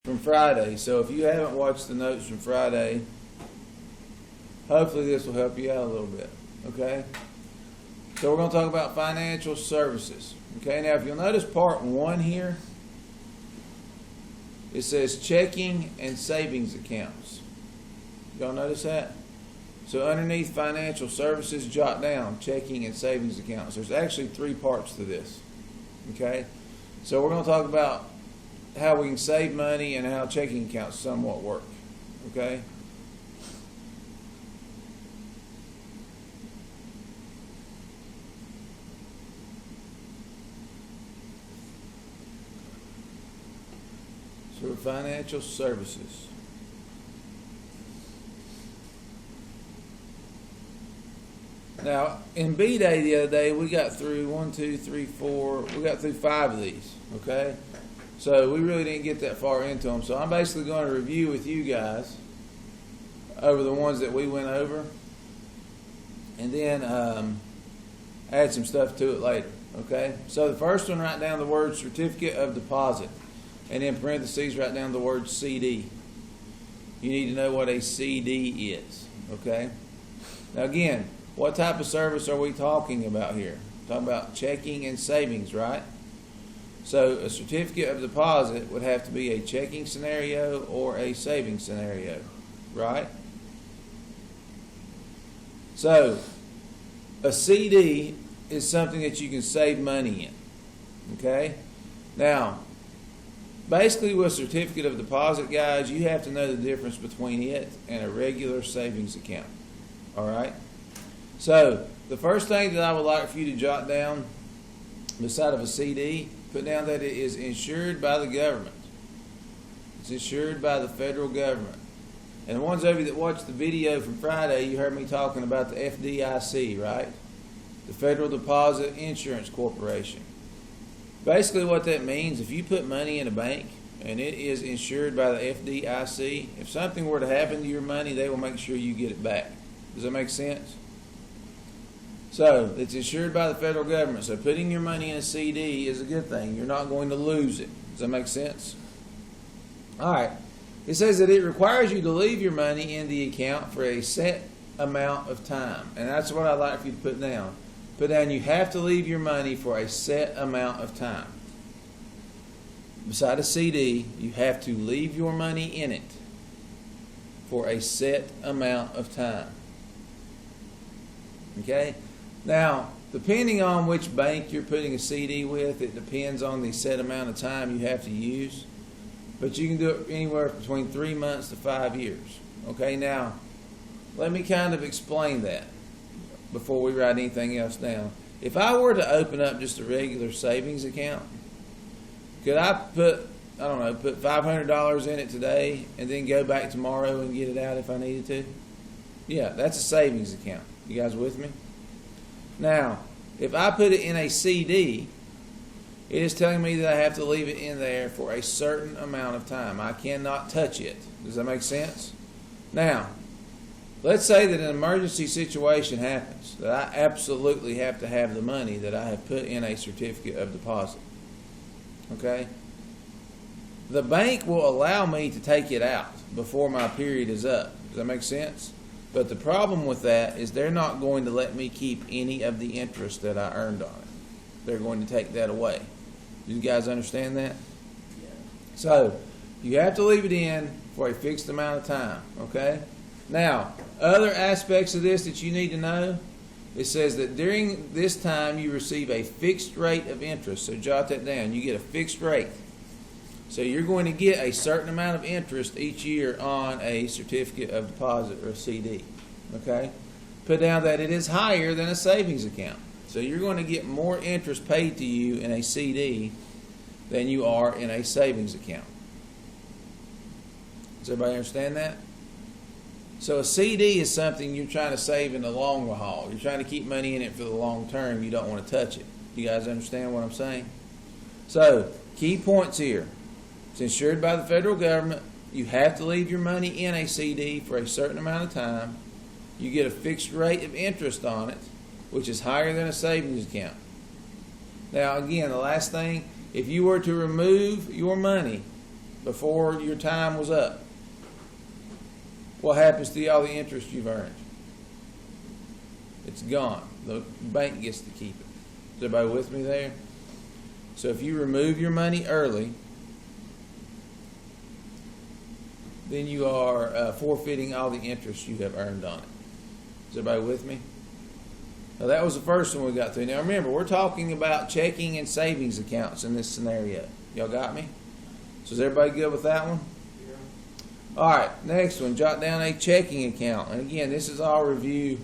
from Friday. So if you haven't watched the notes from Friday, hopefully this will help you out a little bit. Okay? So we're going to talk about financial services. Okay, now if you'll notice part 1 here, it says checking and savings accounts. Y'all notice that? So underneath financial services, jot down checking and savings accounts. There's actually 3 parts to this. Okay? So we're going to talk about how we can save money and how checking accounts somewhat work. Okay? So financial services. Now, in B Day the other day, we got through 1, 2, 3, 4. We got through 5 of these. Okay? So we really didn't get that far into them. So I'm basically going to review with you guys over the ones that we went over, and then add some stuff to it later. Okay? So the first one, write down the word certificate of deposit. And in parentheses, write down the word CD. You need to know what a CD is. Okay? Now again, what type of service are we talking about here? We're talking about checking and savings, right? So a certificate of deposit would have to be a checking scenario or a savings scenario, right? So a CD is something that you can save money in. Okay? Now, basically with a certificate of deposit, guys, you have to know the difference between it and a regular savings account. Alright? So, the first thing that I would like for you to jot down beside of a CD, put down that it is insured by the government. It's insured by the federal government. And the ones of you that watched the video from Friday, you heard me talking about the FDIC, right? The Federal Deposit Insurance Corporation. Basically what that means, if you put money in a bank and it is insured by the FDIC, if something were to happen to your money, they will make sure you get it back. Does that make sense? So, it's insured by the federal government. So putting your money in a CD is a good thing. You're not going to lose it. Does that make sense? Alright. It says that it requires you to leave your money in the account for a set amount of time. And that's what I'd like for you to put down. Put down you have to leave your money for a set amount of time. Beside a CD, you have to leave your money in it for a set amount of time. Okay? Now, depending on which bank you're putting a CD with, it depends on the set amount of time you have to use. But you can do it anywhere between 3 months to 5 years. Okay? Now, let me kind of explain that before we write anything else down. If I were to open up just a regular savings account, could I put $500 in it today and then go back tomorrow and get it out if I needed to? Yeah, that's a savings account. You guys with me? Now, if I put it in a CD, it is telling me that I have to leave it in there for a certain amount of time. I cannot touch it. Does that make sense? Now, let's say that an emergency situation happens, that I absolutely have to have the money that I have put in a certificate of deposit. Okay? The bank will allow me to take it out before my period is up. Does that make sense? But the problem with that is they're not going to let me keep any of the interest that I earned on it. They're going to take that away. Do you guys understand that? Yeah. So, you have to leave it in for a fixed amount of time. Okay? Now, other aspects of this that you need to know, it says that during this time you receive a fixed rate of interest. So jot that down. You get a fixed rate. So you're going to get a certain amount of interest each year on a certificate of deposit or a CD. Okay? Put down that it is higher than a savings account. So you're going to get more interest paid to you in a CD than you are in a savings account. Does everybody understand that? So a CD is something you're trying to save in the long haul. You're trying to keep money in it for the long term. You don't want to touch it. You guys understand what I'm saying? So, key points here. It's insured by the federal government. You have to leave your money in a CD for a certain amount of time. You get a fixed rate of interest on it, which is higher than a savings account. Now, again, the last thing, if you were to remove your money before your time was up, what happens to all the interest you've earned? It's gone. The bank gets to keep it. Is everybody with me there? So if you remove your money early, then you are forfeiting all the interest you have earned on it. Is everybody with me? Now that was the first one we got through. Now remember, we're talking about checking and savings accounts in this scenario. Y'all got me? So is everybody good with that one? Yeah. All right, next one, jot down a checking account. And again, this is all review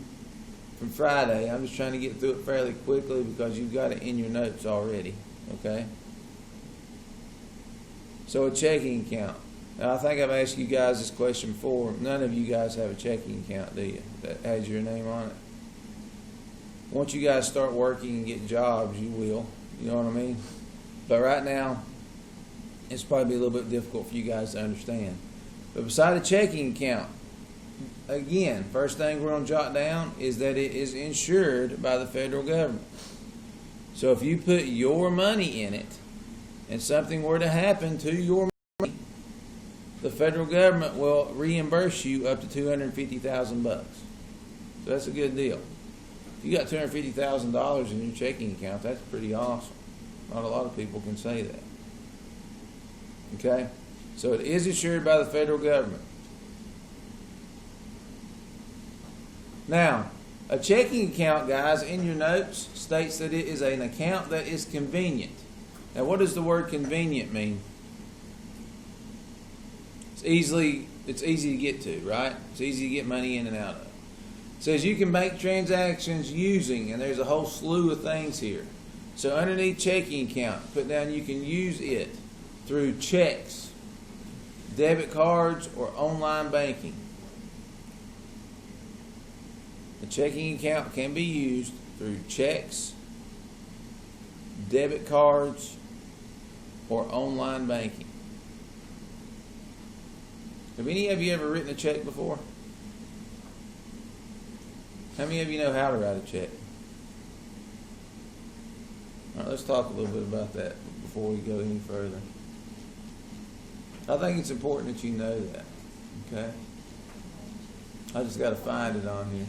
from Friday. I'm just trying to get through it fairly quickly because you've got it in your notes already. Okay? So a checking account. Now I think I've asked you guys this question before. None of you guys have a checking account, do you? That has your name on it. Once you guys start working and get jobs, you will. You know what I mean? But right now, it's probably a little bit difficult for you guys to understand. But beside a checking account, again, first thing we're going to jot down is that it is insured by the federal government. So if you put your money in it and something were to happen to your money, the federal government will reimburse you up to $250,000. So that's a good deal. If you got $250,000 in your checking account, that's pretty awesome. Not a lot of people can say that. Okay? So it is insured by the federal government. Now, a checking account, guys, in your notes states that it is an account that is convenient. Now, what does the word convenient mean? It's easy to get to, right? It's easy to get money in and out of. It says you can make transactions using, and there's a whole slew of things here. So underneath checking account, put down you can use it through checks, debit cards, or online banking. A checking account can be used through checks, debit cards, or online banking. Have any of you ever written a check before? How many of you know how to write a check? All right, let's talk a little bit about that before we go any further. I think it's important that you know that, okay? I just got to find it on here.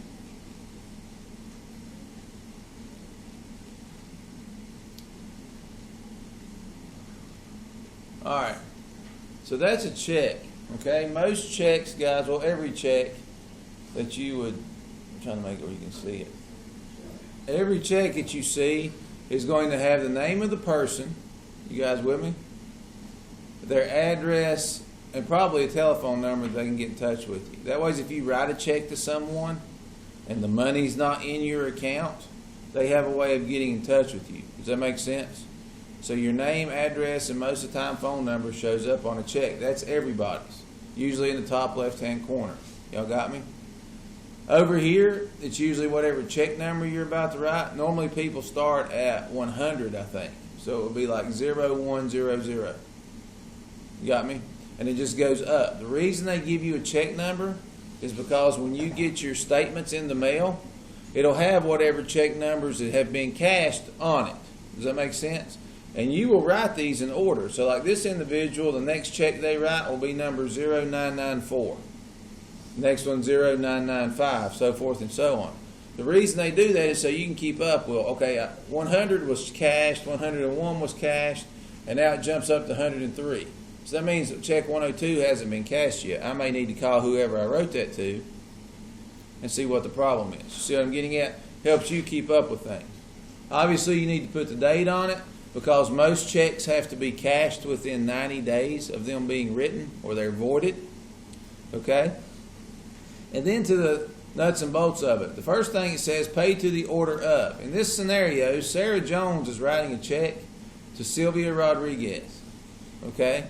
All right, so that's a check, okay? Most checks, guys, well, every check that you would, I'm trying to make it where you can see it. Every check that you see is going to have the name of the person, you guys with me? Their address, and probably a telephone number that they can get in touch with you. That way, if you write a check to someone and the money's not in your account, they have a way of getting in touch with you. Does that make sense? So your name, address, and most of the time phone number shows up on a check. That's everybody's. Usually in the top left-hand corner. Y'all got me? Over here, it's usually whatever check number you're about to write. Normally people start at 100, I think. So it would be like 0100. You got me? And it just goes up. The reason they give you a check number is because when you get your statements in the mail, it'll have whatever check numbers that have been cashed on it. Does that make sense? And you will write these in order. So like this individual, the next check they write will be number 0994. Next one 0995, so forth and so on. The reason they do that is so you can keep up. Well, okay, 100 was cashed, 101 was cashed, and now it jumps up to 103. So that means that check 102 hasn't been cashed yet. I may need to call whoever I wrote that to and see what the problem is. See what I'm getting at? Helps you keep up with things. Obviously, you need to put the date on it because most checks have to be cashed within 90 days of them being written or they're voided. Okay? And then to the nuts and bolts of it. The first thing it says, pay to the order of. In this scenario, Sarah Jones is writing a check to Sylvia Rodriguez. Okay?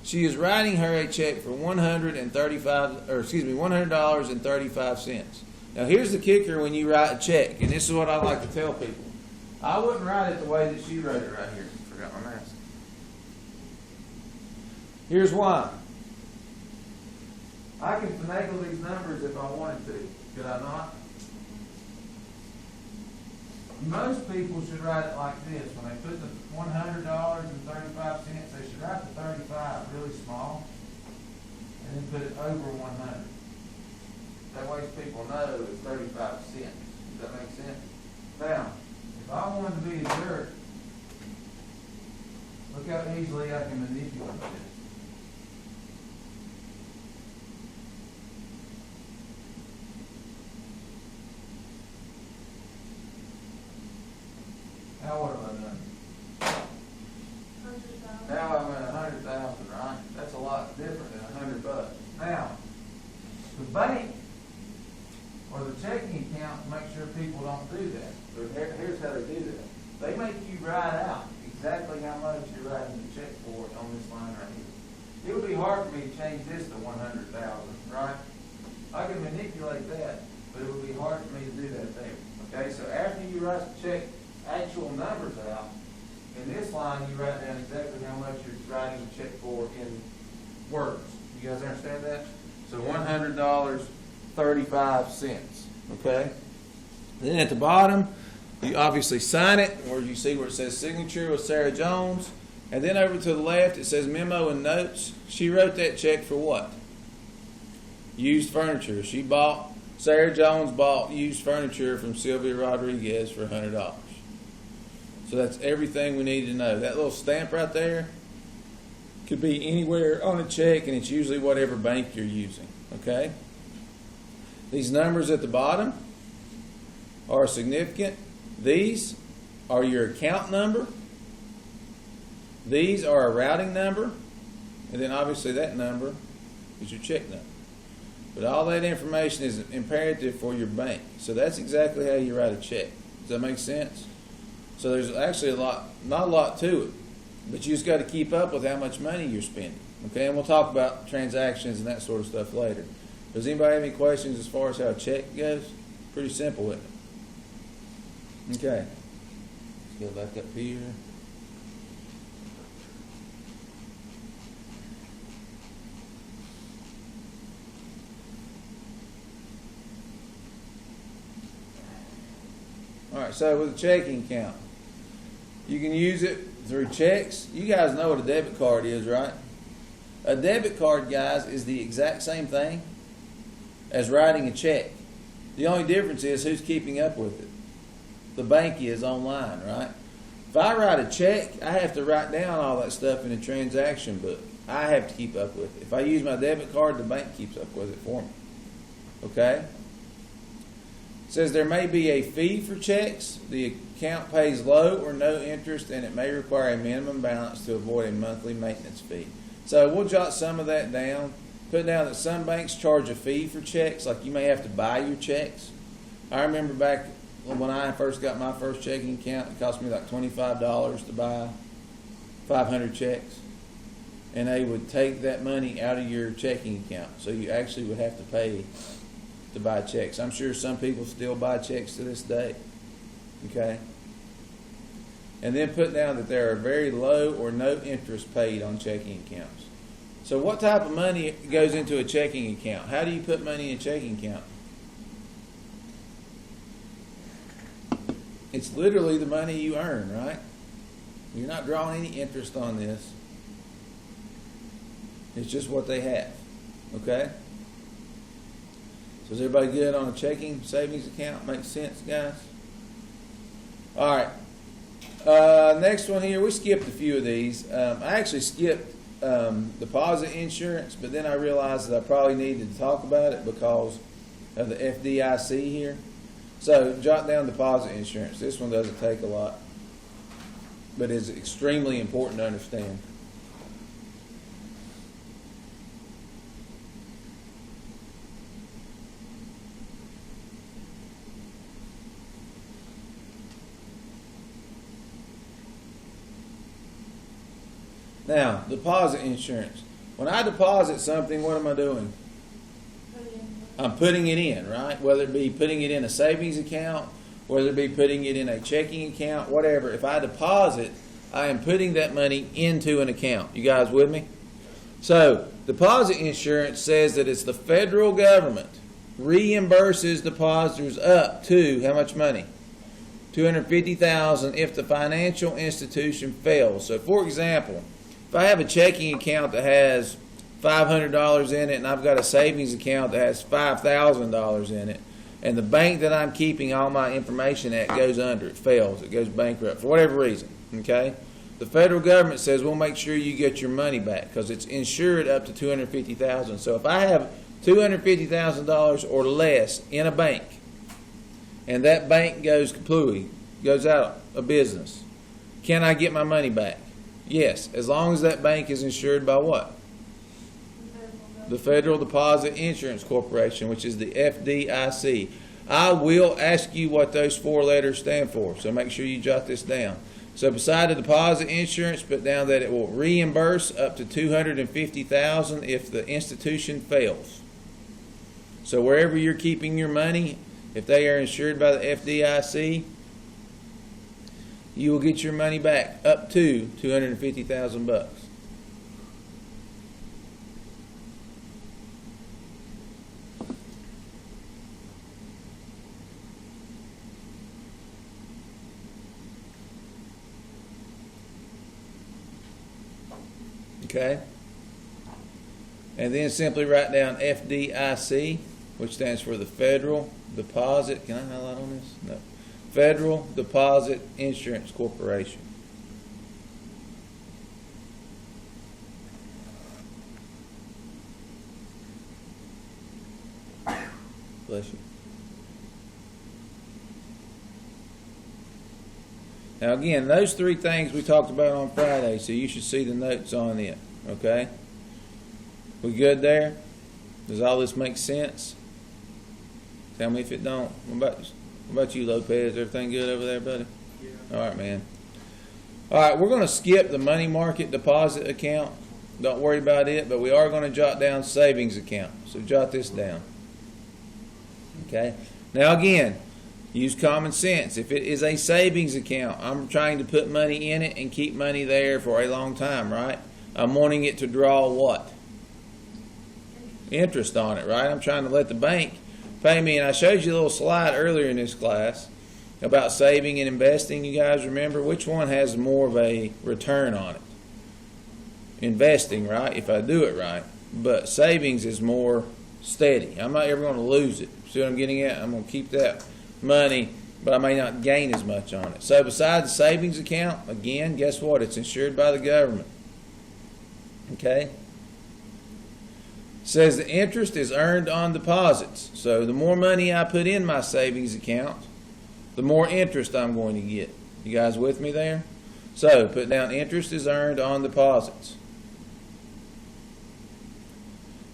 She is writing her a check for $100.35. Now here's the kicker when you write a check, and this is what I like to tell people. I wouldn't write it the way that she wrote it right here. Forgot my mask. Here's why. I can finagle these numbers if I wanted to. Could I not? Most people should write it like this. When they put the $100.35, they should write the 35 really small and then put it over 100. That way people know it's 35 cents. Does that make sense? Now, if I wanted to be a jerk, look how easily I can manipulate this. Now what have I done? Now I'm at 100,000, right? That's a lot different than $100. Now, the bank or the checking account make sure people don't do that. So here's how they do that. They make you write out exactly how much you're writing the check for on this line right here. It would be hard for me to change this to 100,000, right? I can manipulate that, but it would be hard for me to do that there. Okay, so after you write the check actual numbers out, in this line you write down exactly how much you're writing the check for in words. You guys understand that? So $100.35. Okay? Then at the bottom, you obviously sign it, where you see where it says signature with Sarah Jones. And then over to the left it says memo and notes. She wrote that check for what? Used furniture. Sarah Jones bought used furniture from Sylvia Rodriguez for $100. So that's everything we need to know. That little stamp right there could be anywhere on a check, and it's usually whatever bank you're using. Okay? These numbers at the bottom are significant. These are your account number. These are a routing number. And then obviously that number is your check number. But all that information is imperative for your bank. So that's exactly how you write a check. Does that make sense? So there's actually not a lot to it. But you just got to keep up with how much money you're spending. Okay, and we'll talk about transactions and that sort of stuff later. Does anybody have any questions as far as how a check goes? Pretty simple, isn't it? Okay. Let's go back up here. All right, so with a checking account, you can use it through checks. You guys know what a debit card is, right? A debit card, guys, is the exact same thing as writing a check. The only difference is who's keeping up with it. The bank is online, right? If I write a check, I have to write down all that stuff in a transaction book. I have to keep up with it. If I use my debit card, the bank keeps up with it for me. Okay? It says there may be a fee for checks. The account pays low or no interest, and it may require a minimum balance to avoid a monthly maintenance fee. So we'll jot some of that down. Put down that some banks charge a fee for checks, like you may have to buy your checks. I remember back when I first got my first checking account, it cost me like $25 to buy 500 checks. And they would take that money out of your checking account. So you actually would have to pay to buy checks. I'm sure some people still buy checks to this day. Okay? And then put down that there are very low or no interest paid on checking accounts. So what type of money goes into a checking account? How do you put money in a checking account? It's literally the money you earn, right? You're not drawing any interest on this. It's just what they have. Okay? So is everybody good on a checking savings account? Makes sense, guys? All right. Next one here, we skipped a few of these. I actually skipped deposit insurance, but then I realized that I probably needed to talk about it because of the FDIC here. So jot down deposit insurance. This one doesn't take a lot, but is extremely important to understand. Now, deposit insurance. When I deposit something, what am I doing? I'm putting it in, right? Whether it be putting it in a savings account, whether it be putting it in a checking account, whatever. If I deposit, I am putting that money into an account. You guys with me? So, deposit insurance says that it's the federal government reimburses depositors up to how much money? $250,000 if the financial institution fails. So, for example, if I have a checking account that has $500 in it and I've got a savings account that has $5,000 in it, and the bank that I'm keeping all my information at goes under, it fails, it goes bankrupt for whatever reason, okay? The federal government says we'll make sure you get your money back because it's insured up to $250,000. So if I have $250,000 or less in a bank, and that bank goes kapooey, goes out of business, can I get my money back? Yes, as long as that bank is insured by what? The Federal Deposit Insurance Corporation, which is the FDIC. I will ask you what those 4 letters stand for, so make sure you jot this down. So beside the deposit insurance, put down that it will reimburse up to $250,000 if the institution fails. So wherever you're keeping your money, if they are insured by the FDIC, you will get your money back up to $250,000. Okay? And then simply write down FDIC, which stands for the Federal Deposit. Can I highlight on this? No. Federal Deposit Insurance Corporation. Bless you. Now again, those 3 things we talked about on Friday, so you should see the notes on it, okay? We good there? Does all this make sense? Tell me if it don't. What about you, Lopez? Everything good over there, buddy? Yeah. All right, man. All right, we're going to skip the money market deposit account. Don't worry about it, but we are going to jot down savings account. So jot this down. Okay? Now again, use common sense. If it is a savings account, I'm trying to put money in it and keep money there for a long time, right? I'm wanting it to draw what? Interest on it, right? I'm trying to let the bank pay me. And I showed you a little slide earlier in this class about saving and investing. You guys remember which one has more of a return on it? Investing, right? If I do it right. But savings is more steady. I'm not ever going to lose it. See what I'm getting at? I'm going to keep that money, but I may not gain as much on it. So besides the savings account, again, guess what? It's insured by the government. Okay? It says the interest is earned on deposits. So the more money I put in my savings account, the more interest I'm going to get. You guys with me there? So put down interest is earned on deposits.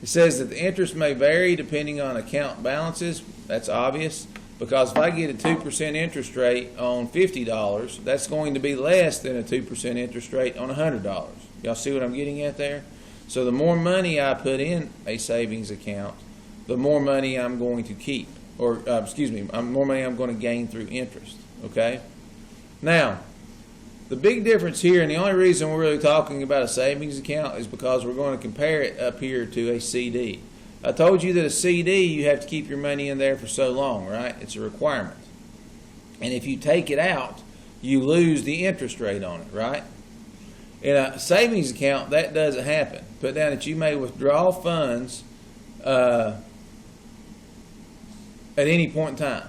It says that the interest may vary depending on account balances. That's obvious. Because if I get a 2% interest rate on $50, that's going to be less than a 2% interest rate on $100. Y'all see what I'm getting at there? So the more money I put in a savings account, the more money I'm going to keep. Or, more money I'm going to gain through interest. Okay? Now, the big difference here, and the only reason we're really talking about a savings account is because we're going to compare it up here to a CD. I told you that a CD, you have to keep your money in there for so long, right? It's a requirement. And if you take it out, you lose the interest rate on it, right? In a savings account, that doesn't happen. Put down that you may withdraw funds at any point in time.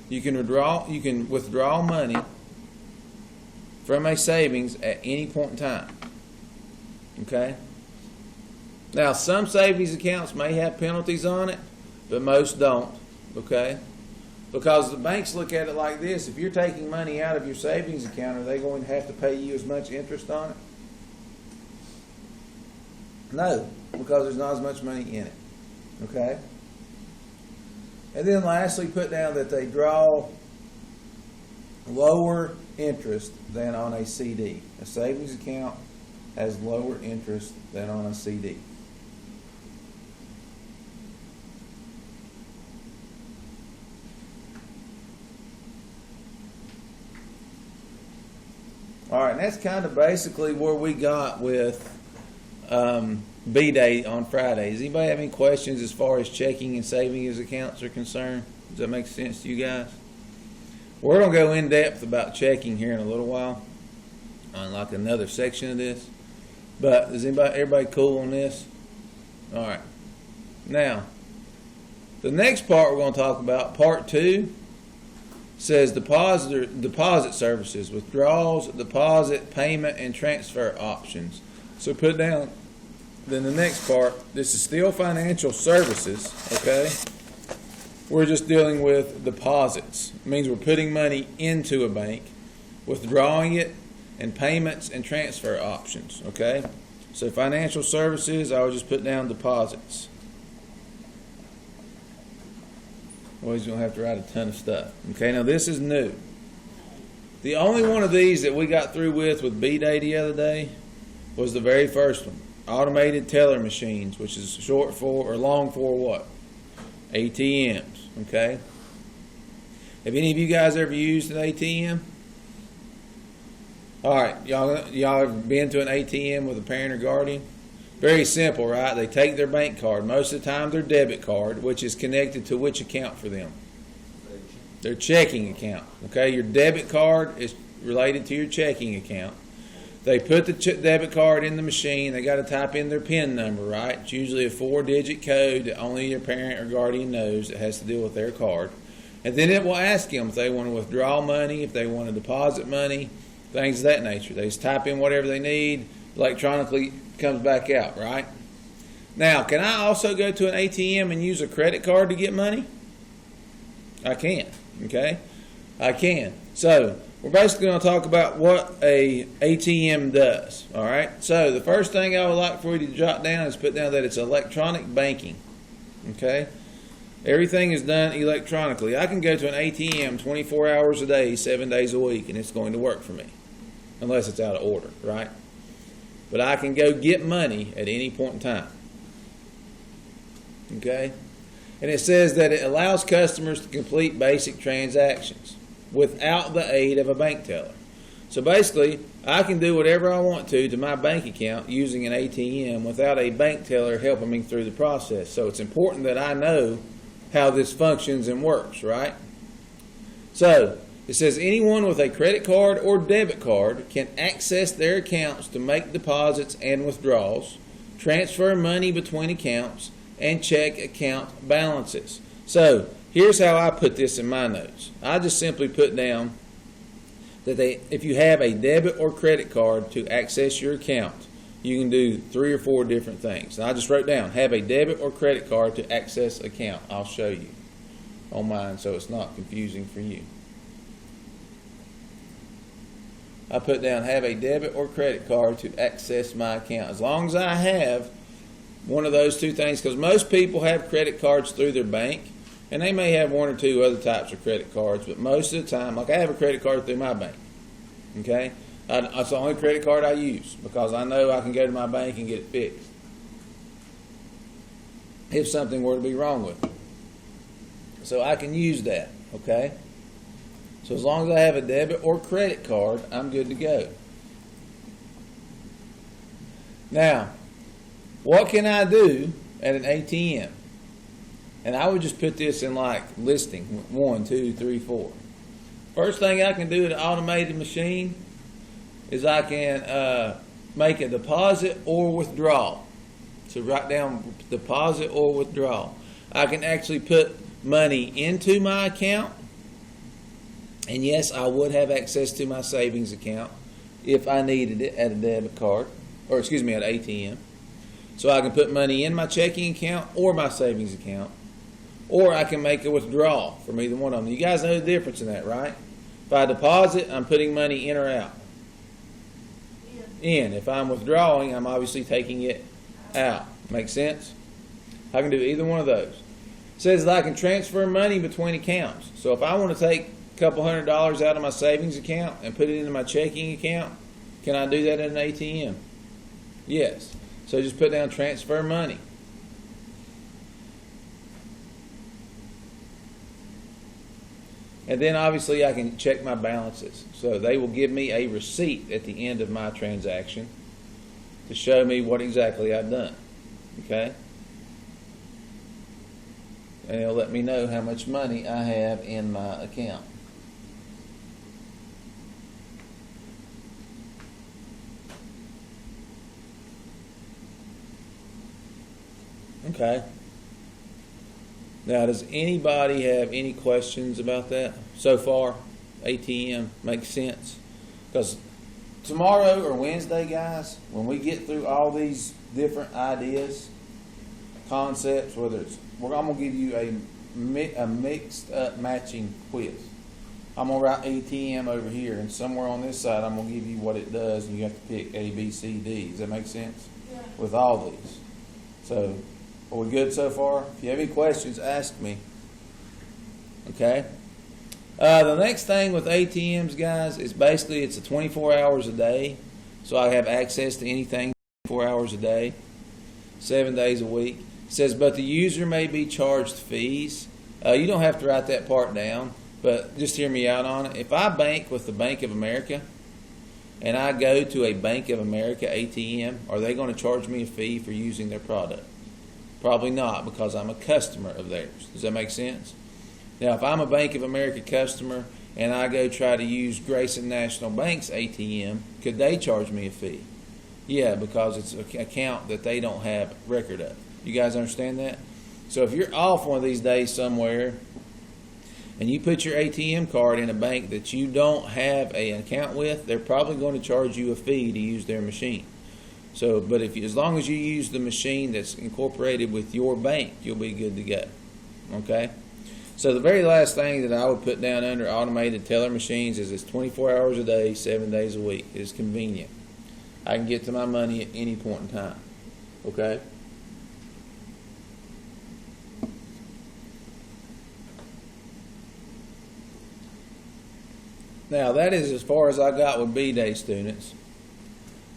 You can withdraw money from a savings at any point in time. Okay? Now, some savings accounts may have penalties on it, but most don't, okay? Because the banks look at it like this. If you're taking money out of your savings account, are they going to have to pay you as much interest on it? No, because there's not as much money in it, okay? And then lastly, put down that they draw lower interest than on a CD. A savings account has lower interest than on a CD. All right, and that's kind of basically where we got with B-Day on Friday. Does anybody have any questions as far as checking and savings accounts are concerned? Does that make sense to you guys? We're going to go in depth about checking here in a little while on like another section of this. But is everybody cool on this? All right. Now, the next part we're going to talk about, part 2, says deposit services, withdrawals, deposit, payment, and transfer options. So put down, then the next part, this is still financial services, okay? We're just dealing with deposits. It means we're putting money into a bank, withdrawing it, and payments and transfer options, okay? So financial services, I would just put down deposits. Always going to have to write a ton of stuff. Okay, now this is new. The only one of these that we got through with B-Day the other day was the very first one. Automated teller machines, which is short for or long for what? ATMs, okay? Have any of you guys ever used an ATM? All right, y'all have been to an ATM with a parent or guardian? Very simple, right? They take their bank card. Most of the time, their debit card, which is connected to which account for them? Their checking account. Okay, your debit card is related to your checking account. They put the debit card in the machine. They got to type in their PIN number, right? It's usually a 4-digit code that only your parent or guardian knows that has to deal with their card. And then it will ask them if they want to withdraw money, if they want to deposit money, things of that nature. They just type in whatever they need, electronically comes back out, right? Now, can I also go to an ATM and use a credit card to get money? I can, okay? I can. So, we're basically going to talk about what a ATM does, all right? So, the first thing I would like for you to jot down is put down that it's electronic banking, okay? Everything is done electronically. I can go to an ATM 24 hours a day, 7 days a week, and it's going to work for me, unless it's out of order, right? But I can go get money at any point in time. Okay? And it says that it allows customers to complete basic transactions without the aid of a bank teller. So basically, I can do whatever I want to my bank account using an ATM without a bank teller helping me through the process. So it's important that I know how this functions and works, right? So, it says anyone with a credit card or debit card can access their accounts to make deposits and withdrawals, transfer money between accounts, and check account balances. So, here's how I put this in my notes. I just simply put down that if you have a debit or credit card to access your account, you can do 3 or 4 different things. And I just wrote down, have a debit or credit card to access account. I'll show you on mine so it's not confusing for you. I put down have a debit or credit card to access my account. As long as I have one of those 2 things, because most people have credit cards through their bank, and they may have 1 or 2 other types of credit cards, but most of the time, like I have a credit card through my bank, okay? That's the only credit card I use because I know I can go to my bank and get it fixed if something were to be wrong with it. So I can use that, okay? So as long as I have a debit or credit card, I'm good to go. Now, what can I do at an ATM? And I would just put this in like listing 1, 2, 3, 4. First thing I can do at an automated machine is I can make a deposit or withdrawal. So write down deposit or withdrawal. I can actually put money into my account. And yes, I would have access to my savings account if I needed it at a debit card, or excuse me, at an ATM. So I can put money in my checking account or my savings account, or I can make a withdrawal from either one of them. You guys know the difference in that, right? If I deposit, I'm putting money in or out. In. If I'm withdrawing, I'm obviously taking it out. Make sense? I can do either one of those. It says that I can transfer money between accounts. So if I want to take a couple $100 out of my savings account and put it into my checking account, can I do that at an ATM? Yes. So just put down transfer money. And then obviously I can check my balances. So they will give me a receipt at the end of my transaction to show me what exactly I've done. Okay? And it'll let me know how much money I have in my account. Okay. Now, does anybody have any questions about that so far? ATM makes sense? Because tomorrow or Wednesday, guys, when we get through all these different ideas, concepts, whether it's, I'm going to give you a mixed up matching quiz. I'm going to write ATM over here, and somewhere on this side, I'm going to give you what it does, and you have to pick A, B, C, D. Does that make sense? Yeah. With all these. So, are we good so far? If you have any questions, ask me. Okay? The next thing with ATMs, guys, is basically it's a 24 hours a day. So I have access to anything 24 hours a day, 7 days a week. It says, but the user may be charged fees. You don't have to write that part down, but just hear me out on it. If I bank with the Bank of America and I go to a Bank of America ATM, are they going to charge me a fee for using their product? Probably not, because I'm a customer of theirs. Does that make sense? Now, if I'm a Bank of America customer and I go try to use Grayson National Bank's ATM, could they charge me a fee? Yeah, because it's an account that they don't have record of. You guys understand that? So if you're off one of these days somewhere and you put your ATM card in a bank that you don't have an account with, they're probably going to charge you a fee to use their machine. So, but as long as you use the machine that's incorporated with your bank, you'll be good to go. Okay? So the very last thing that I would put down under automated teller machines is it's 24 hours a day, 7 days a week. It's convenient. I can get to my money at any point in time. Okay? Now, that is as far as I got with B-Day students.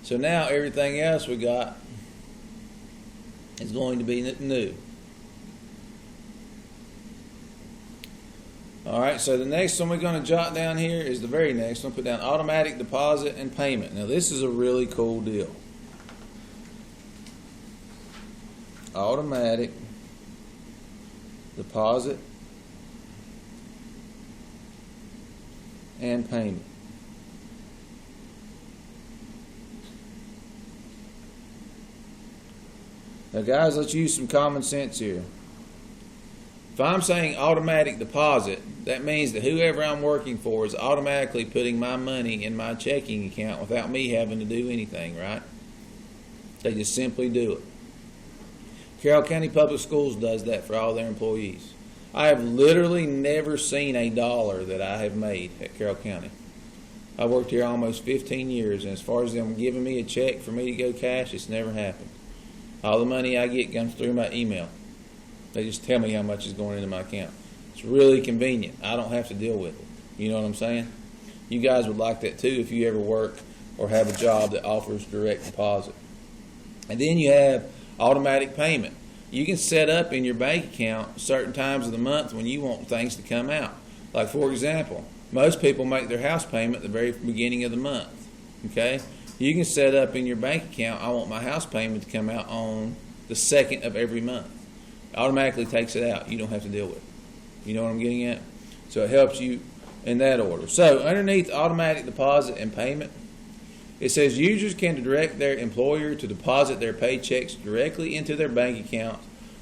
So now everything else we got is going to be new. All right, so the next one we're going to jot down here is the very next one. Put down automatic deposit and payment. Now, this is a really cool deal. Automatic deposit and payment. Now, guys, let's use some common sense here. If I'm saying automatic deposit, that means that whoever I'm working for is automatically putting my money in my checking account without me having to do anything, right? They just simply do it. Carroll County Public Schools does that for all their employees. I have literally never seen a dollar that I have made at Carroll County. I worked here almost 15 years, and as far as them giving me a check for me to go cash, it's never happened. All the money I get comes through my email. They just tell me how much is going into my account. It's really convenient. I don't have to deal with it. You know what I'm saying? You guys would like that too if you ever work or have a job that offers direct deposit. And then you have automatic payment. You can set up in your bank account certain times of the month when you want things to come out. Like, for example, most people make their house payment at the very beginning of the month. Okay? You can set up in your bank account, I want my house payment to come out on the 2nd of every month. It automatically takes it out. You don't have to deal with it. You know what I'm getting at? So it helps you in that order. So underneath automatic deposit and payment, it says users can direct their employer to deposit their paychecks directly into their bank account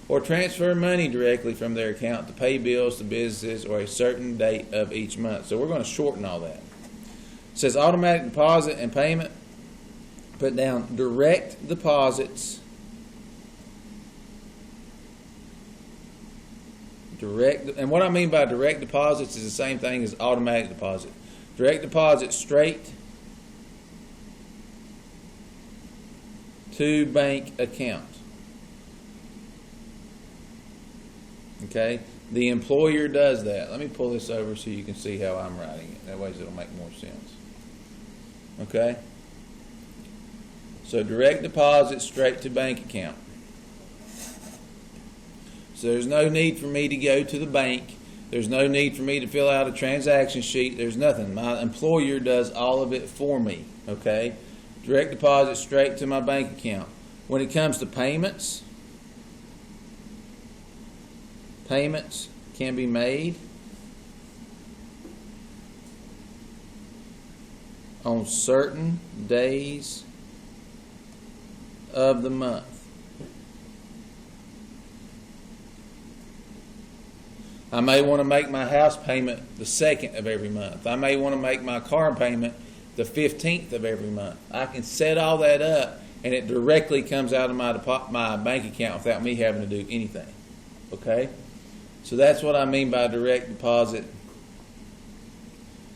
or transfer money directly from their account to pay bills to businesses or a certain date of each month. So we're going to shorten all that. It says automatic deposit and payment. Put down direct deposits. And what I mean by direct deposits is the same thing as automatic deposit. Direct deposit straight to bank account. Okay? The employer does that. Let me pull this over so you can see how I'm writing it. That way it'll make more sense. Okay? So direct deposit straight to bank account. So there's no need for me to go to the bank. There's no need for me to fill out a transaction sheet. There's nothing. My employer does all of it for me. Okay? Direct deposit straight to my bank account. When it comes to payments can be made on certain days of the month. I may want to make my house payment the 2nd of every month. I may want to make my car payment the 15th of every month. I can set all that up, and it directly comes out of my bank account without me having to do anything. Okay? So that's what I mean by direct deposit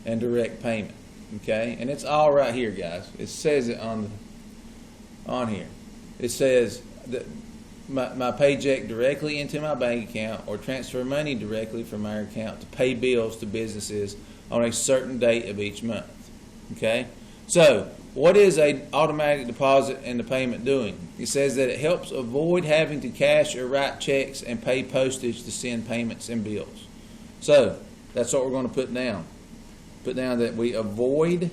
and direct payment. Okay? And it's all right here, guys. It says it on here. It says that my paycheck directly into my bank account, or transfer money directly from my account to pay bills to businesses on a certain date of each month. Okay? So, what is an automatic deposit and the payment doing? It says that it helps avoid having to cash or write checks and pay postage to send payments and bills. So, that's what we're going to put down. Put down that we avoid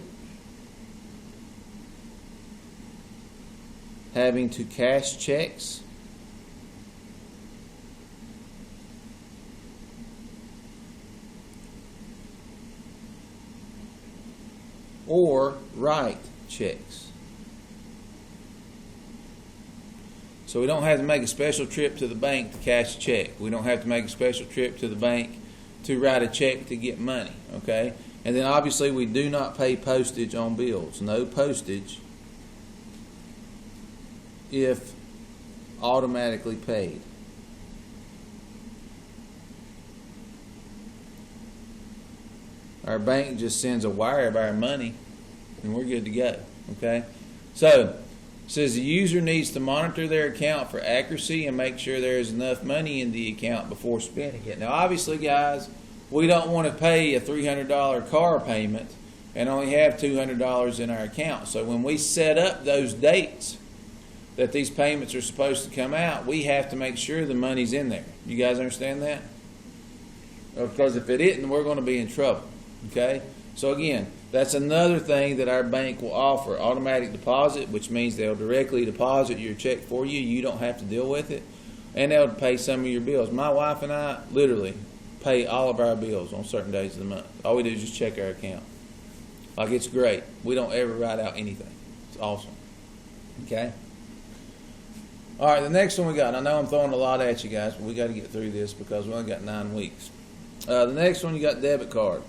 having to cash checks or write checks. So we don't have to make a special trip to the bank to cash a check. We don't have to make a special trip to the bank to write a check to get money. Okay? And then obviously we do not pay postage on bills. No postage if automatically paid. Our bank just sends a wire of our money and we're good to go. Okay? So, it says the user needs to monitor their account for accuracy and make sure there is enough money in the account before spending it. Now, obviously, guys, we don't want to pay a $300 car payment and only have $200 in our account. So when we set up those dates that these payments are supposed to come out, we have to make sure the money's in there. You guys understand that? Because if it isn't, we're going to be in trouble. Okay? So again, that's another thing that our bank will offer. Automatic deposit, which means they'll directly deposit your check for you. You don't have to deal with it. And they'll pay some of your bills. My wife and I literally pay all of our bills on certain days of the month. All we do is just check our account. Like, it's great. We don't ever write out anything. It's awesome. Okay? All right, the next one we got. I know I'm throwing a lot at you guys, but we got to get through this because we only got 9 weeks. The next one, you got debit card.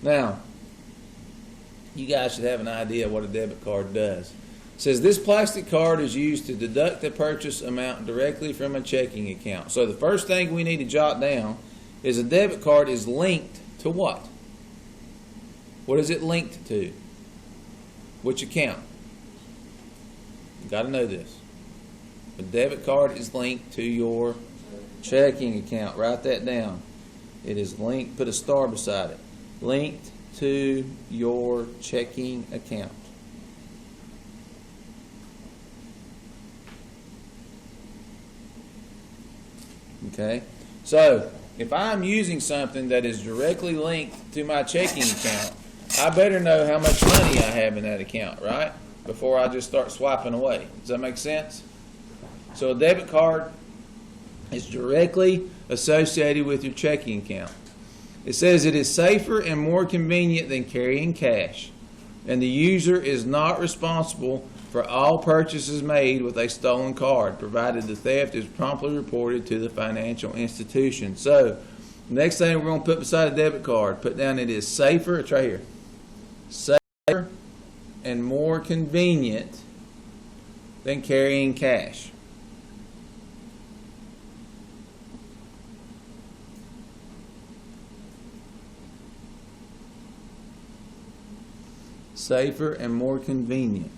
Now, you guys should have an idea what a debit card does. It says this plastic card is used to deduct the purchase amount directly from a checking account. So the first thing we need to jot down is a debit card is linked to what? What is it linked to? Which account? You've got to know this. A debit card is linked to your checking account. Write that down. It is linked. Put a star beside it. Linked to your checking account. Okay? So, if I'm using something that is directly linked to my checking account, I better know how much money I have in that account, right? Before I just start swiping away. Does that make sense? So a debit card is directly associated with your checking account. It says it is safer and more convenient than carrying cash, and the user is not responsible for all purchases made with a stolen card, provided the theft is promptly reported to the financial institution. So, next thing we're going to put beside a debit card, put down it is safer, it's right here, safer and more convenient than carrying cash. Safer and more convenient.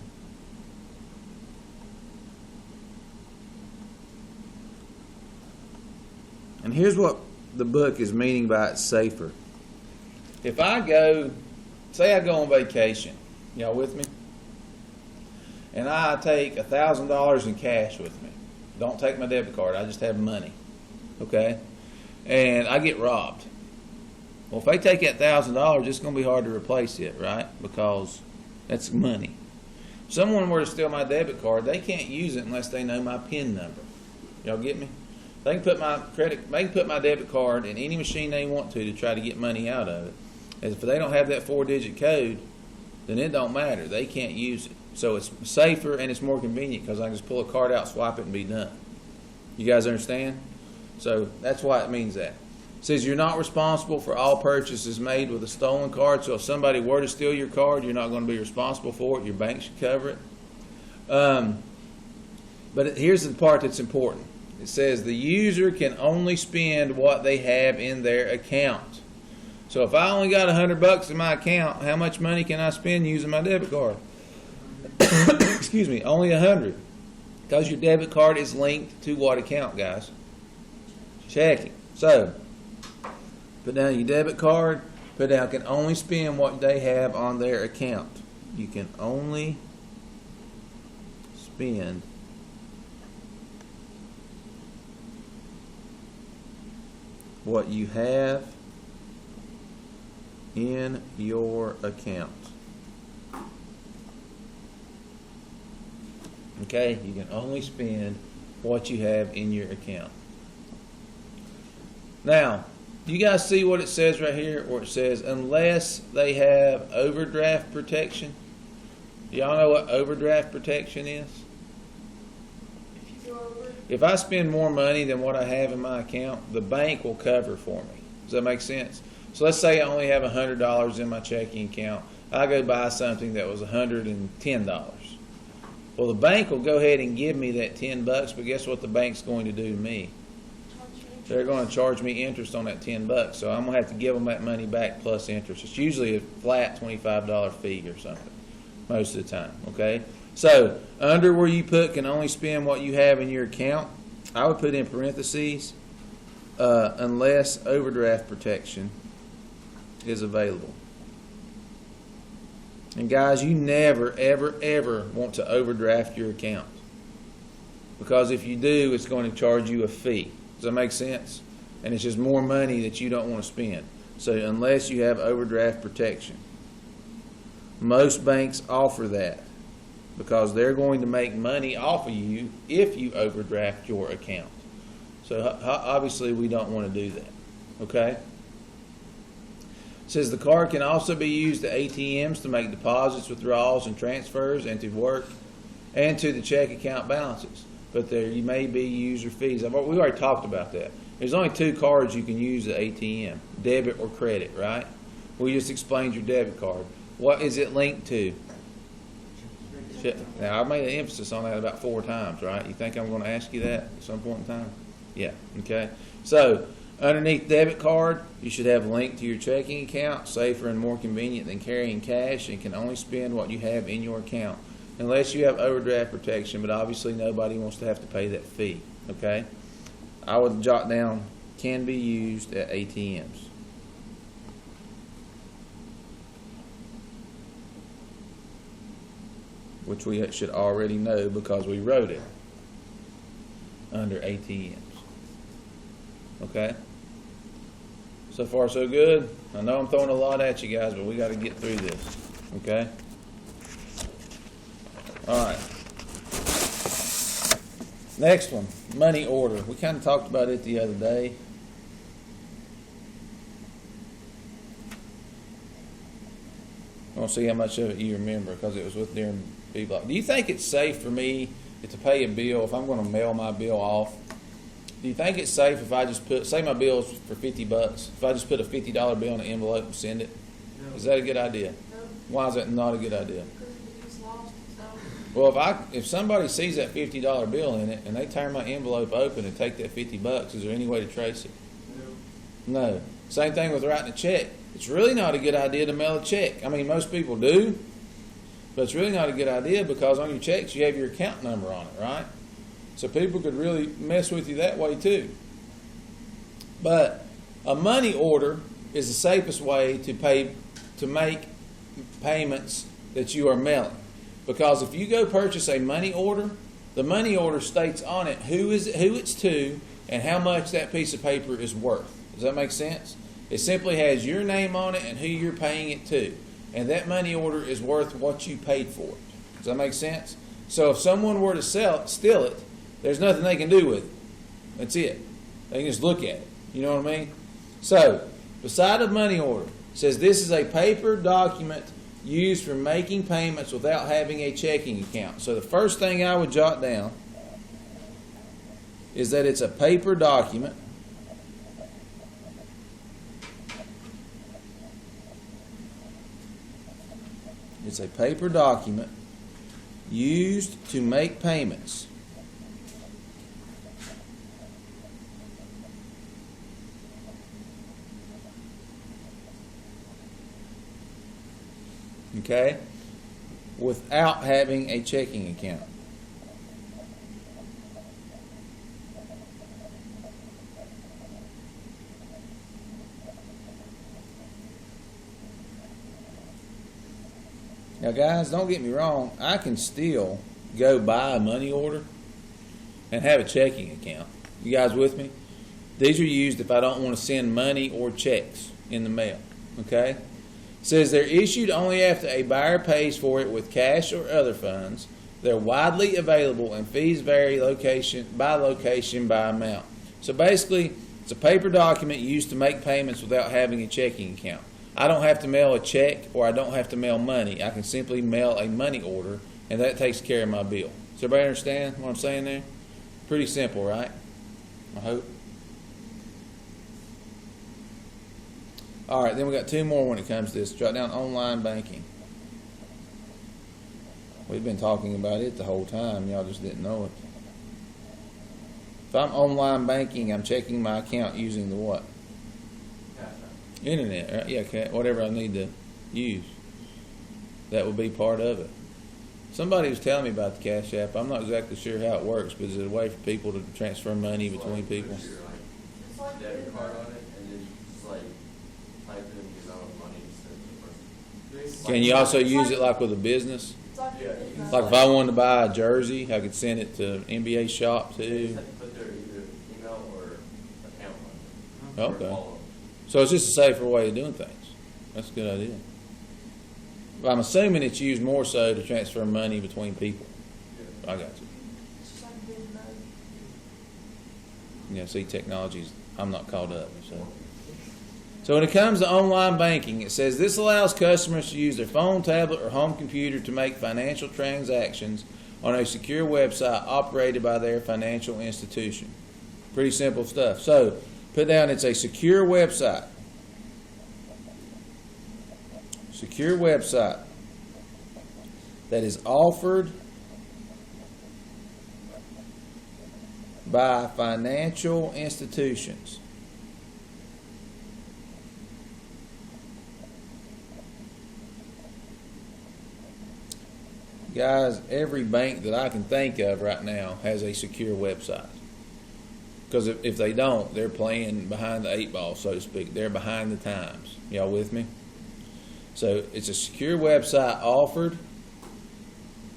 And here's what the book is meaning by it's safer. If I go, say I go on vacation, y'all with me? And I take $1,000 in cash with me. Don't take my debit card, I just have money. Okay? And I get robbed. Well, if they take that $1,000, it's going to be hard to replace it, right? Because that's money. If someone were to steal my debit card, they can't use it unless they know my PIN number. Y'all get me? They can put my debit card in any machine they want to try to get money out of it. And if they don't have that 4-digit code, then it don't matter. They can't use it. So it's safer and it's more convenient because I can just pull a card out, swipe it, and be done. You guys understand? So that's why it means that. It says you're not responsible for all purchases made with a stolen card. So if somebody were to steal your card, you're not going to be responsible for it. Your bank should cover it. But here's the part that's important. It says the user can only spend what they have in their account. So if I only got $100 in my account, how much money can I spend using my debit card? Excuse me, only 100. Because your debit card is linked to what account, guys? Checking. So, put down your debit card. Put down can only spend what they have on their account. You can only spend what you have in your account. Okay, you can only spend what you have in your account. Now, do you guys see what it says right here, where it says unless they have overdraft protection? Do y'all know what overdraft protection is? If I spend more money than what I have in my account, the bank will cover for me. Does that make sense? So let's say I only have $100 in my checking account. I go buy something that was $110. Well, the bank will go ahead and give me that $10, but guess what the bank's going to do to me? They're going to charge me interest on that $10, so I'm going to have to give them that money back plus interest. It's usually a flat $25 fee or something most of the time, okay? So, under where you put can only spend what you have in your account, I would put in parentheses, unless overdraft protection is available. And guys, you never, ever, ever want to overdraft your account. Because if you do, it's going to charge you a fee. Does that make sense? And it's just more money that you don't want to spend. So unless you have overdraft protection. Most banks offer that because they're going to make money off of you if you overdraft your account. So obviously we don't want to do that. Okay? It says the card can also be used at ATMs to make deposits, withdrawals, and transfers, and to work and to the check account balances. But there may be user fees. We already talked about that. There's only two cards you can use at ATM, debit or credit, right? We just explained your debit card. What is it linked to? Now, I've made an emphasis on that about 4 times, right? You think I'm going to ask you that at some point in time? Yeah, okay. So, underneath debit card, you should have a link to your checking account, safer and more convenient than carrying cash, and can only spend what you have in your account. Unless you have overdraft protection, but obviously nobody wants to have to pay that fee, okay? I would jot down, can be used at ATMs. Which we should already know because we wrote it under ATMs. Okay? So far so good. I know I'm throwing a lot at you guys, but we got to get through this. Okay? Alright. Next one, money order. We kind of talked about it the other day. I want to see how much of it you remember because it was with during B-Block. Do you think it's safe for me to pay a bill if I'm going to mail my bill off? Do you think it's safe if I just put, say my bill's for $50, if I just put a $50 bill in an envelope and send it? No. Is that a good idea? No. Why is that not a good idea? Well, if somebody sees that $50 bill in it and they turn my envelope open and take that $50, is there any way to trace it? No. No. Same thing with writing a check. It's really not a good idea to mail a check. I mean, most people do, but it's really not a good idea because on your checks you have your account number on it, right? So people could really mess with you that way too. But a money order is the safest way to make payments that you are mailing. Because if you go purchase a money order, the money order states on it who it's to and how much that piece of paper is worth. Does that make sense? It simply has your name on it and who you're paying it to. And that money order is worth what you paid for it. Does that make sense? So if someone were to steal it, there's nothing they can do with it. That's it. They can just look at it. You know what I mean? So, beside a money order, it says this is a paper document used for making payments without having a checking account. So the first thing I would jot down is that it's a paper document It's a paper document used to make payments. Okay? Without having a checking account. Now guys, don't get me wrong, I can still go buy a money order and have a checking account. You guys with me? These are used if I don't want to send money or checks in the mail. Okay? It says they're issued only after a buyer pays for it with cash or other funds. They're widely available and fees vary location by amount. So basically, it's a paper document used to make payments without having a checking account. I don't have to mail a check or I don't have to mail money. I can simply mail a money order and that takes care of my bill. Does everybody understand what I'm saying there? Pretty simple, right? I hope. All right, then we got two more when it comes to this. Jot down online banking. We've been talking about it the whole time. Y'all just didn't know it. If I'm online banking, I'm checking my account using the what? Internet, right? Yeah, whatever I need to use. That would be part of it. Somebody was telling me about the Cash App. I'm not exactly sure how it works, but is it a way for people to transfer money between people? It's like debit card on it, and then just like type in the amount of money to send to the person. Can you also use it like with a business? Like if I wanted to buy a jersey, I could send it to NBA shop They too. just have to put their either email or account on it. Okay. So it's just a safer way of doing things. That's a good idea. But I'm assuming it's used more so to transfer money between people. Yeah. I got you. Yeah, see, technology's, I'm not caught up. So when it comes to online banking, it says this allows customers to use their phone, tablet, or home computer to make financial transactions on a secure website operated by their financial institution. Pretty simple stuff. So put down it's a secure website. Secure website that is offered by financial institutions. Guys, every bank that I can think of right now has a secure website. Because if they don't, they're playing behind the eight ball, so to speak. They're behind the times. Y'all with me? So it's a secure website offered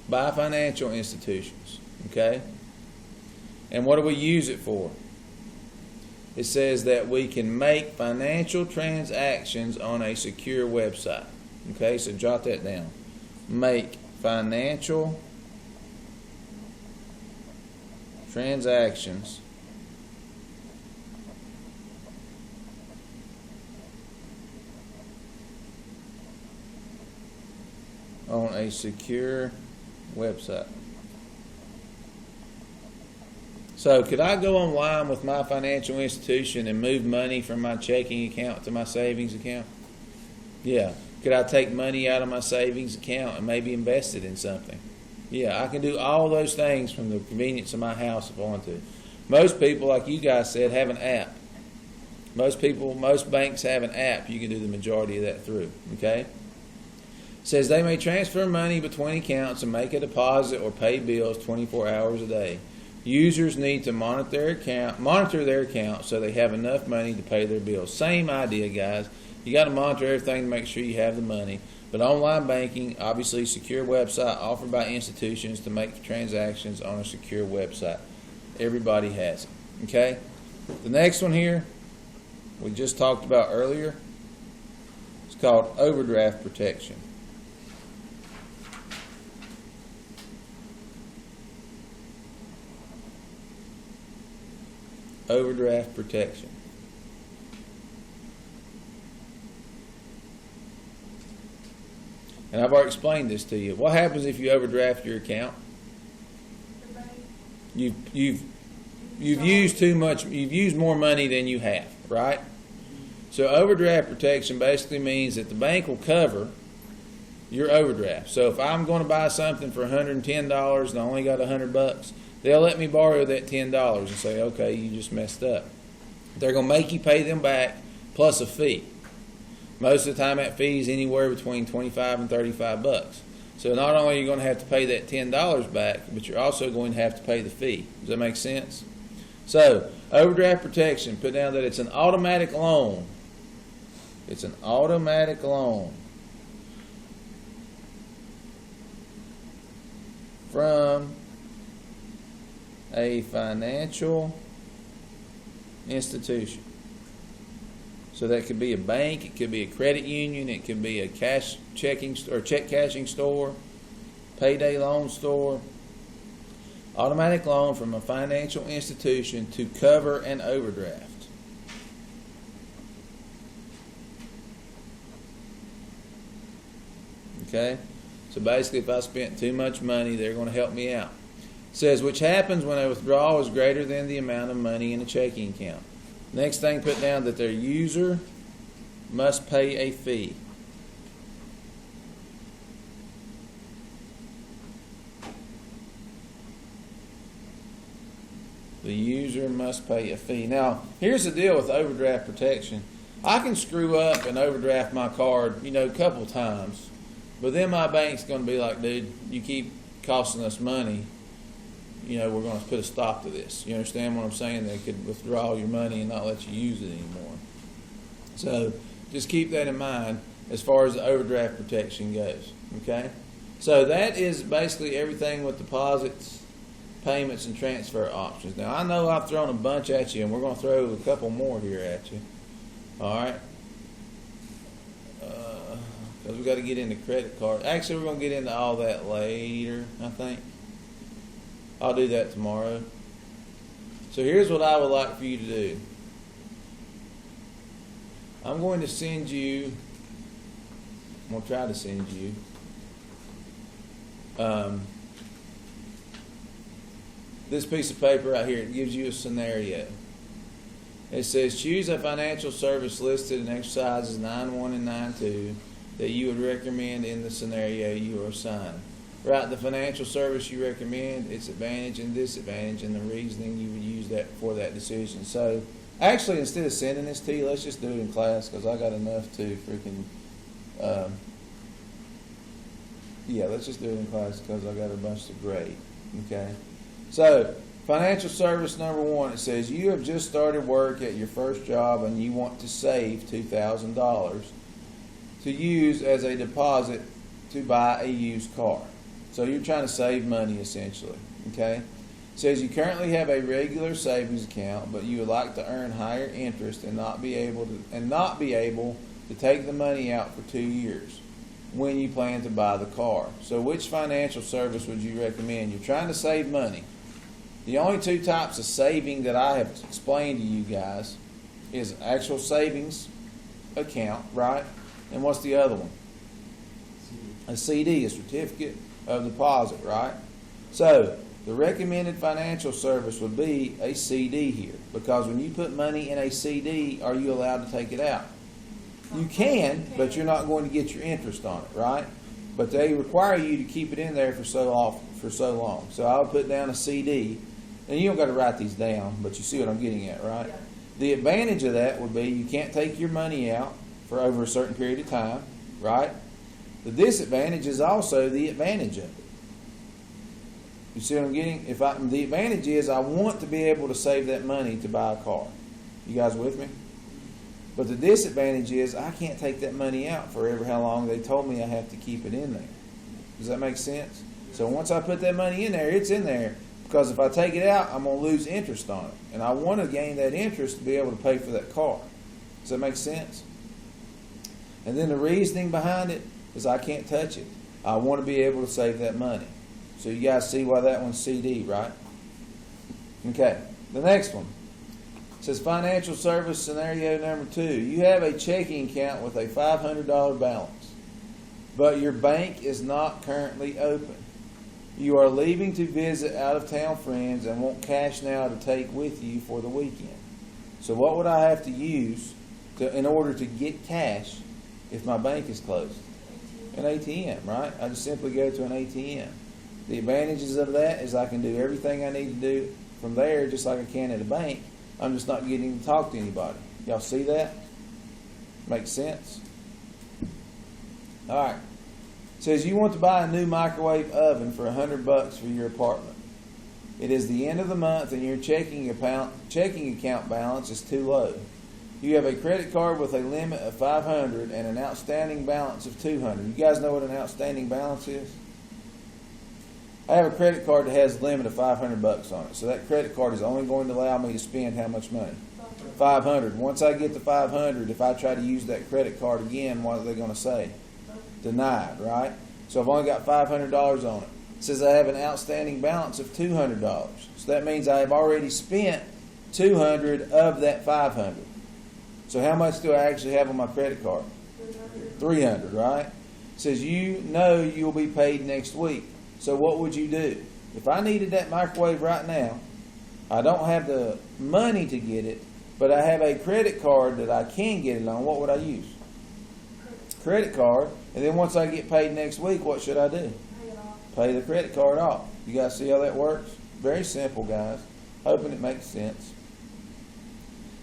by financial institutions. Okay? And what do we use it for? It says that we can make financial transactions on a secure website. Okay, so jot that down. Make financial transactions on a secure website. So could I go online with my financial institution and move money from my checking account to my savings account? Yeah. Could I take money out of my savings account and maybe invest it in something? Yeah, I can do all those things from the convenience of my house if I want to. Most people, like you guys said, have an app. Most banks have an app. You can do the majority of that through. Okay? It says they may transfer money between accounts and make a deposit or pay bills 24 hours a day. Users need to monitor their account so they have enough money to pay their bills. Same idea, guys. You got to monitor everything to make sure you have the money. But online banking, obviously, secure website offered by institutions to make transactions on a secure website. Everybody has it. Okay? The next one here, we just talked about earlier. It's called overdraft protection. Overdraft protection. And I've already explained this to you. What happens if you overdraft your account? The bank. You've used too much. You've used more money than you have, right? So overdraft protection basically means that the bank will cover your overdraft. So if I'm going to buy something for $110 and I only got $100, they'll let me borrow that $10 and say, okay, you just messed up. They're going to make you pay them back plus a fee. Most of the time that fee is anywhere between $25 and $35. So not only are you going to have to pay that $10 back, but you're also going to have to pay the fee. Does that make sense? So overdraft protection, put down that it's an automatic loan. It's an automatic loan from a financial institution. So that could be a bank, it could be a credit union, it could be a cash checking or check cashing store, payday loan store. Automatic loan from a financial institution to cover an overdraft. Okay? So basically if I spent too much money, they're going to help me out. It says, which happens when a withdrawal is greater than the amount of money in a checking account. Next thing, put down that their user must pay a fee. The user must pay a fee. Now, here's the deal with overdraft protection. I can screw up and overdraft my card, a couple times. But then my bank's going to be like, dude, you keep costing us money. We're going to put a stop to this. You understand what I'm saying? They could withdraw your money and not let you use it anymore. So just keep that in mind as far as the overdraft protection goes. Okay? So that is basically everything with deposits, payments, and transfer options. Now, I know I've thrown a bunch at you, and we're going to throw a couple more here at you. All right? Because we've got to get into credit cards. Actually, we're going to get into all that later, I think. I'll do that tomorrow. So here's what I would like for you to do. I'm going to send you, I'm going to try to send you this piece of paper right here. It gives you a scenario. It says, choose a financial service listed in exercises 9.1 and 9.2 that you would recommend in the scenario you are assigned. Write the financial service you recommend, its advantage and disadvantage, and the reasoning you would use that for that decision. So, actually, instead of sending this to you, let's just do it in class because I got enough to freaking. Let's just do it in class because I got a bunch to grade. Okay. So, financial service number 1. It says you have just started work at your first job and you want to save $2,000 to use as a deposit to buy a used car. So you're trying to save money essentially, okay? It says you currently have a regular savings account, but you would like to earn higher interest and not be able to take the money out for 2 years when you plan to buy the car. So which financial service would you recommend? You're trying to save money. The only 2 types of saving that I have explained to you guys is actual savings account, right? And what's the other one? A CD, a certificate of deposit, right? So the recommended financial service would be a CD here, because when you put money in a CD, are you allowed to take it out? You can, but you're not going to get your interest on it, right? But they require you to keep it in there for so long. So I'll put down a CD, and you don't got to write these down, but you see what I'm getting at, right? Yeah. The advantage of that would be you can't take your money out for over a certain period of time, right? The disadvantage is also the advantage of it. You see what I'm getting? The advantage is I want to be able to save that money to buy a car. You guys with me? But the disadvantage is I can't take that money out for ever how long they told me I have to keep it in there. Does that make sense? So once I put that money in there, it's in there. Because if I take it out, I'm going to lose interest on it. And I want to gain that interest to be able to pay for that car. Does that make sense? And then the reasoning behind it is I can't touch it. I want to be able to save that money. So you guys see why that one's CD, right? Okay, the next one. It says financial service scenario number 2. You have a checking account with a $500 balance. but your bank is not currently open. You are leaving to visit out-of-town friends and want cash now to take with you for the weekend. So what would I have to use in order to get cash if my bank is closed? An ATM, right? I just simply go to an ATM. The advantages of that is I can do everything I need to do from there just like I can at a bank. I'm just not getting to talk to anybody. Y'all see that? Makes sense? All right. It says you want to buy a new microwave oven for $100 for your apartment. It is the end of the month and your checking account balance is too low. You have a credit card with a limit of $500 and an outstanding balance of $200. You guys know what an outstanding balance is? I have a credit card that has a limit of $500 on it. So that credit card is only going to allow me to spend how much money? $500. Once I get to $500, if I try to use that credit card again, what are they going to say? Denied, right? So I've only got $500 on it. It says I have an outstanding balance of $200. So that means I have already spent $200 of that $500. So how much do I actually have on my credit card? $300, right? It says you know you'll be paid next week. So what would you do? If I needed that microwave right now, I don't have the money to get it, but I have a credit card that I can get it on, what would I use? Credit card. And then once I get paid next week, what should I do? Pay it off. Pay the credit card off. You guys see how that works? Very simple, guys. Hoping it makes sense.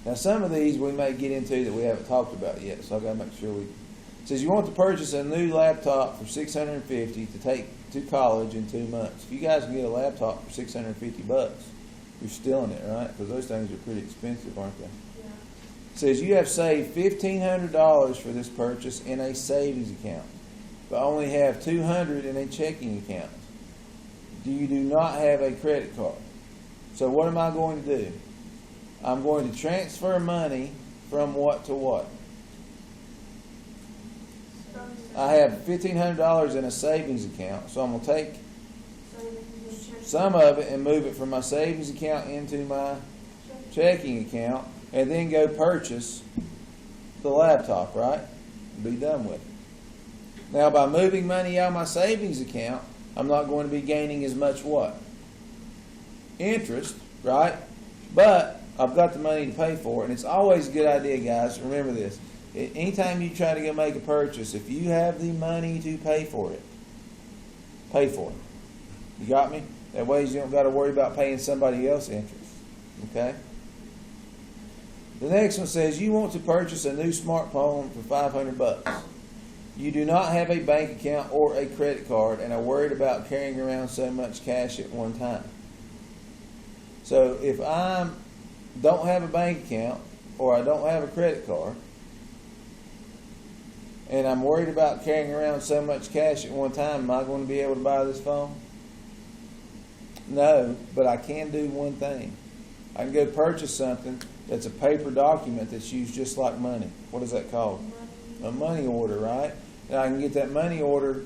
Now some of these we may get into that we haven't talked about yet, so I've got to make sure we... It says you want to purchase a new laptop for $650 to take to college in 2 months. If you guys can get a laptop for $650, you're stealing it, right? Because those things are pretty expensive, aren't they? Yeah. It says you have saved $1,500 for this purchase in a savings account, but only have $200 in a checking account. You do not have a credit card. So what am I going to do? I'm going to transfer money from what to what? I have $1,500 in a savings account, so I'm going to take some of it and move it from my savings account into my checking account and then go purchase the laptop, right? Be done with it. Now, by moving money out of my savings account, I'm not going to be gaining as much what? Interest, right? But I've got the money to pay for it, and it's always a good idea, guys. Remember this. Anytime you try to go make a purchase, if you have the money to pay for it, pay for it. You got me? That way you don't got to worry about paying somebody else interest. Okay? The next one says you want to purchase a new smartphone for $500. You do not have a bank account or a credit card and are worried about carrying around so much cash at one time. So if I don't have a bank account or I don't have a credit card and I'm worried about carrying around so much cash at one time, am I going to be able to buy this phone? No, but I can do one thing. I can go purchase something that's a paper document that's used just like money. What is that called? A money order, right? And I can get that money order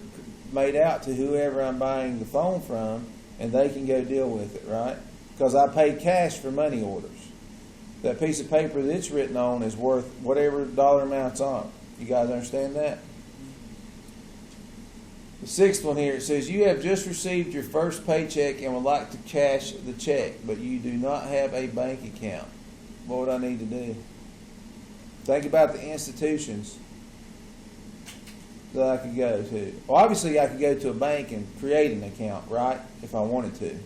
made out to whoever I'm buying the phone from, and they can go deal with it, right? Because I pay cash for money orders. That piece of paper that it's written on is worth whatever dollar amount's on it. You guys understand that? The sixth one here, it says you have just received your first paycheck and would like to cash the check, but you do not have a bank account. What would I need to do? Think about the institutions that I could go to. Well, obviously I could go to a bank and create an account, right? If I wanted to.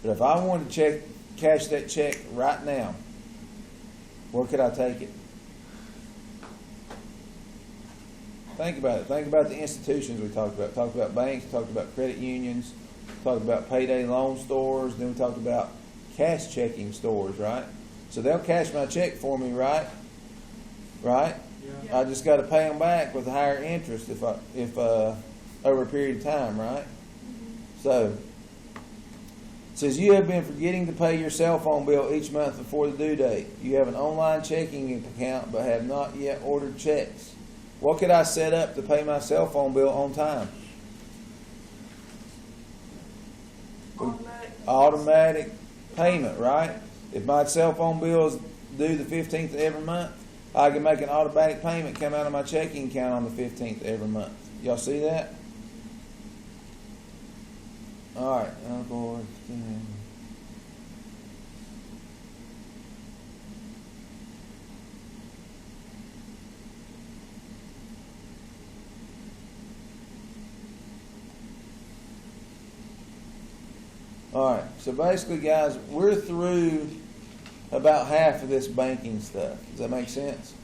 But if I wanted to cash that check right now, where could I take it? Think about it. Think about the institutions we talked about. Talked about banks, talked about credit unions, talked about payday loan stores, then we talked about cash checking stores, right? So they'll cash my check for me, right? Right? Yeah. I just got to pay them back with a higher interest if over a period of time, right? So it says you have been forgetting to pay your cell phone bill each month before the due date. You have an online checking account but have not yet ordered checks. What could I set up to pay my cell phone bill on time? Automatic payment, right? If my cell phone bill is due the 15th of every month, I can make an automatic payment come out of my checking account on the 15th of every month. Y'all see that? All right. Oh, boy. All right. So basically, guys, we're through about half of this banking stuff. Does that make sense?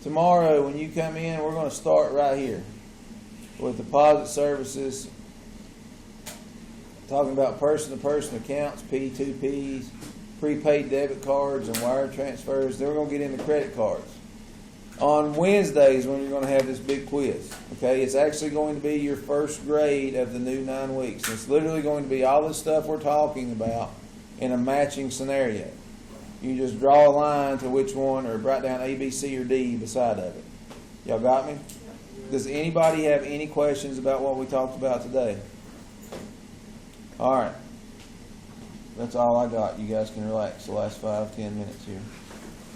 Tomorrow, when you come in, we're going to start right here with deposit services, talking about person-to-person accounts, P2Ps, prepaid debit cards, and wire transfers. Then we're going to get into credit cards. On Wednesdays, when you're going to have this big quiz, okay, it's actually going to be your first grade of the new 9 weeks. It's literally going to be all the stuff we're talking about in a matching scenario. You just draw a line to which one, or write down A, B, C, or D beside of it. Y'all got me? Does anybody have any questions about what we talked about today? All right. That's all I got. You guys can relax the last 5-10 minutes here.